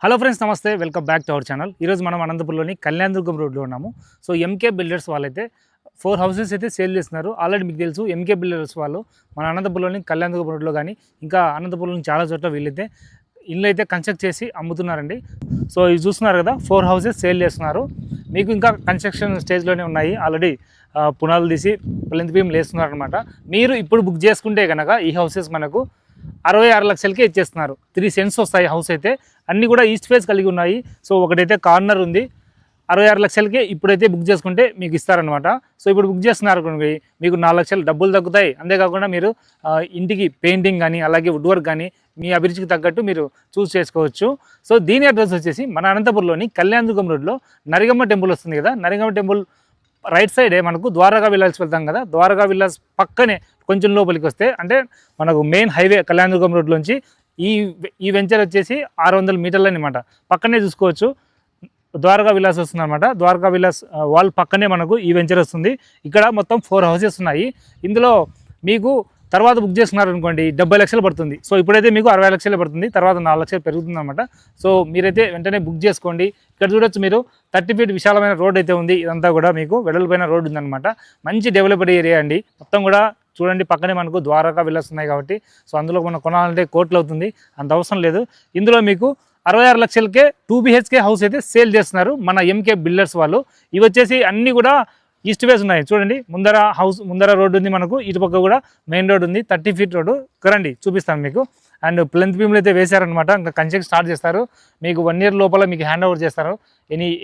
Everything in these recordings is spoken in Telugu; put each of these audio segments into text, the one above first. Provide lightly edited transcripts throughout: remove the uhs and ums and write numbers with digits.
హలో ఫ్రెండ్స్, నమస్తే. Welcome back to our channel. ఈరోజు మనం అనంతపురంలోని కళ్యాణదుర్గం రోడ్లో ఉన్నాము. సో ఎంకే బిల్డర్స్ వాళ్ళైతే 4 హౌసెస్ అయితే సేల్ చేస్తున్నారు. ఆల్రెడీ మీకు తెలుసు ఎంకే బిల్డర్స్ వాళ్ళు మన అనంతపురంలోని కళ్యాణదుర్గం రోడ్లో కానీ ఇంకా అనంతపురంలో చాలా చోట్ల వీళ్ళైతే ఇల్లు అయితే కన్స్ట్రక్ట్ చేసి అమ్ముతున్నారండి. సో ఇది చూస్తున్నారు కదా, 4 హౌసెస్ సేల్ చేస్తున్నారు. మీకు ఇంకా కన్స్ట్రక్షన్ స్టేజ్లోనే ఉన్నాయి. ఆల్రెడీ పునాలు తీసి ప్లింత్ బీమ్ లేస్తున్నారు అనమాట. మీరు ఇప్పుడు బుక్ చేసుకుంటే కనుక ఈ హౌసెస్ మనకు 66 లక్షలకే ఇచ్చేస్తున్నారు. 3 సెంట్స్ వస్తాయి హౌస్ అయితే. అన్నీ కూడా ఈస్ట్ ఫేస్ కలిగి ఉన్నాయి. సో ఒకటైతే కార్నర్ ఉంది. 66 లక్షలకే ఇప్పుడైతే బుక్ చేసుకుంటే మీకు ఇస్తారనమాట. సో ఇప్పుడు బుక్ చేస్తున్నారు అనుకోండి, మీకు 4 లక్షలు డబ్బులు తగ్గుతాయి. అంతేకాకుండా మీరు ఇంటికి పెయింటింగ్ కానీ అలాగే వుడ్ వర్క్ కానీ మీ అభిరుచికి తగ్గట్టు మీరు చూస్ చేసుకోవచ్చు. సో దీని అడ్రస్ వచ్చేసి మన అనంతపురంలోని కళ్యాణదుర్గం రోడ్లో నరిగమ్మ టెంపుల్ వస్తుంది కదా, నరిగమ్మ టెంపుల్ రైట్ సైడే మనకు ద్వారకా విల్లాస్ వెళ్తాం కదా, ద్వారకా విల్లాస్ పక్కనే కొంచెం లోపలికి వస్తే అంటే మనకు మెయిన్ హైవే కళ్యాణదుర్గం రోడ్లోంచి ఈ వెంచర్ వచ్చేసి 600 మీటర్లు అనమాట. పక్కనే చూసుకోవచ్చు ద్వారకా విల్లాస్ వస్తుంది అనమాట. ద్వారకా విల్లాస్ వాల్ పక్కనే మనకు ఈ వెంచర్ వస్తుంది. ఇక్కడ మొత్తం 4 హౌసెస్ ఉన్నాయి. ఇందులో మీకు తర్వాత బుక్ చేసుకున్నారు అనుకోండి 70 లక్షలు పడుతుంది. సో ఇప్పుడైతే మీకు 60 లక్షలు పడుతుంది, తర్వాత 4 లక్షలు పెరుగుతుంది అనమాట. సో మీరైతే వెంటనే బుక్ చేసుకోండి. ఇక్కడ చూడొచ్చు మీరు 30 ఫీట్ విశాలమైన రోడ్ అయితే ఉంది. ఇదంతా కూడా మీకు వెడల్పైన రోడ్ ఉందన్నమాట. మంచి డెవలప్డ్ ఏరియా అండి. మొత్తం కూడా చూడండి, పక్కనే మనకు ద్వారకా విల్లాస్ ఉన్నాయి కాబట్టి సో అందులో మనం కొనాలంటే కోట్లు అవుతుంది, అంత అవసరం లేదు. ఇందులో మీకు 66 లక్షలకే 2 BHK హౌస్ అయితే సేల్ చేస్తున్నారు మన ఎంకే బిల్డర్స్ వాళ్ళు. ఇవి వచ్చేసి అన్నీ కూడా ఈస్ట్ వేస్ ఉన్నాయి. చూడండి, ముందర రోడ్డు ఉంది మనకు, ఇటుపక్క కూడా మెయిన్ రోడ్ ఉంది. 30 ఫీట్ రోడ్డు. కరండి చూపిస్తాను మీకు. అండ్ ప్లెంత్ బీమ్లు అయితే వేశారనమాట. ఇంకా కన్స్ట్రక్షన్ స్టార్ట్ చేస్తారు. మీకు 1 ఇయర్ లోపల మీకు హ్యాండ్ ఓవర్ చేస్తారు.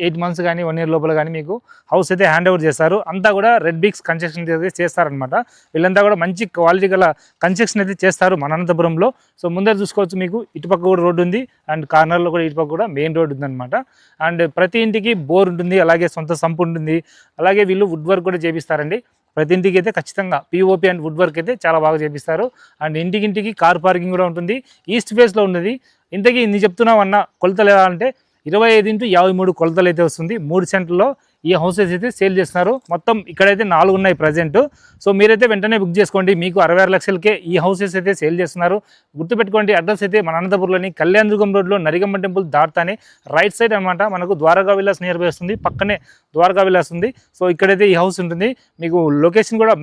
8 మంత్స్ కానీ 1 ఇయర్ లోపల కానీ మీకు హౌస్ అయితే హ్యాండ్ ఓవర్ చేస్తారు. అంతా కూడా రెడ్ బిక్స్ కన్స్ట్రక్షన్ అయితే చేస్తారనమాట. వీళ్ళంతా కూడా మంచి క్వాలిటీ గల కన్స్ట్రక్షన్ అయితే చేస్తారు మన అనంతపురంలో. సో ముందర చూసుకోవచ్చు, మీకు ఇటుపక్క కూడా రోడ్డు ఉంది అండ్ కార్నర్లో కూడా ఇటుపక్క కూడా మెయిన్ రోడ్ ఉందన్నమాట. అండ్ ప్రతి ఇంటికి బోర్ ఉంటుంది, అలాగే సొంత సంపు ఉంటుంది. అలాగే వీళ్ళు వుడ్ వర్క్ కూడా చేపిస్తారండి. ప్రతి ఇంటికి అయితే ఖచ్చితంగా పిఓపి అండ్ వుడ్ వర్క్ అయితే చాలా బాగా చేపిస్తారు. అండ్ ఇంటికి కార్ పార్కింగ్ కూడా ఉంటుంది. ఈస్ట్ ఫేస్లో ఉన్నది. ఇంతకీ ఇన్ని చెప్తున్నావు అన్న కొలతలు ఎలా అంటే 25x53 కొలతలు అయితే వస్తుంది. 3 సెంట్లలో ఈ హౌసెస్ అయితే సేల్ చేస్తున్నారు. మొత్తం ఇక్కడైతే 4 ఉన్నాయి ప్రజెంట్. సో మీరైతే వెంటనే బుక్ చేసుకోండి. మీకు 66 లక్షలకే ఈ హౌసెస్ అయితే సేల్ చేస్తున్నారు. గుర్తుపెట్టుకోండి, అడ్రస్ అయితే మన అనంతపురంలోని కళ్యాణదుర్గం రోడ్లో నరిగమ్మ టెంపుల్ దాటుతానే రైట్ సైడ్ అనమాట. మనకు ద్వారకా విల్లాస్ నియర్ బై వస్తుంది. పక్కనే ద్వారకా విల్లాస్ ఉంది. సో ఇక్కడైతే ఈ హౌస్ ఉంటుంది. మీకు లొకేషన్ కూడా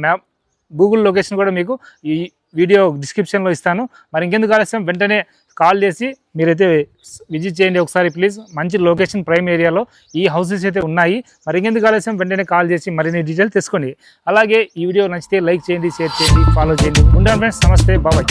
గూగుల్ లొకేషన్ కూడా మీకు ఈ వీడియో డిస్క్రిప్షన్లో ఇస్తాను. మరి ఇంకెందుకు ఆలస్యం, వెంటనే కాల్ చేసి మీరైతే విజిట్ చేయండి ఒకసారి ప్లీజ్. మంచి లొకేషన్ ప్రైమ్ ఏరియాలో ఈ హౌసెస్ అయితే ఉన్నాయి. మరి ఇంకెందుకు ఆలస్యం, వెంటనే కాల్ చేసి మరిన్ని డీటెయిల్స్ తెలుసుకోండి. అలాగే ఈ వీడియో నచ్చితే లైక్ చేయండి, షేర్ చేయండి, ఫాలో చేయండి. ఉంటాను ఫ్రెండ్స్, నమస్తే, బాబాయ్.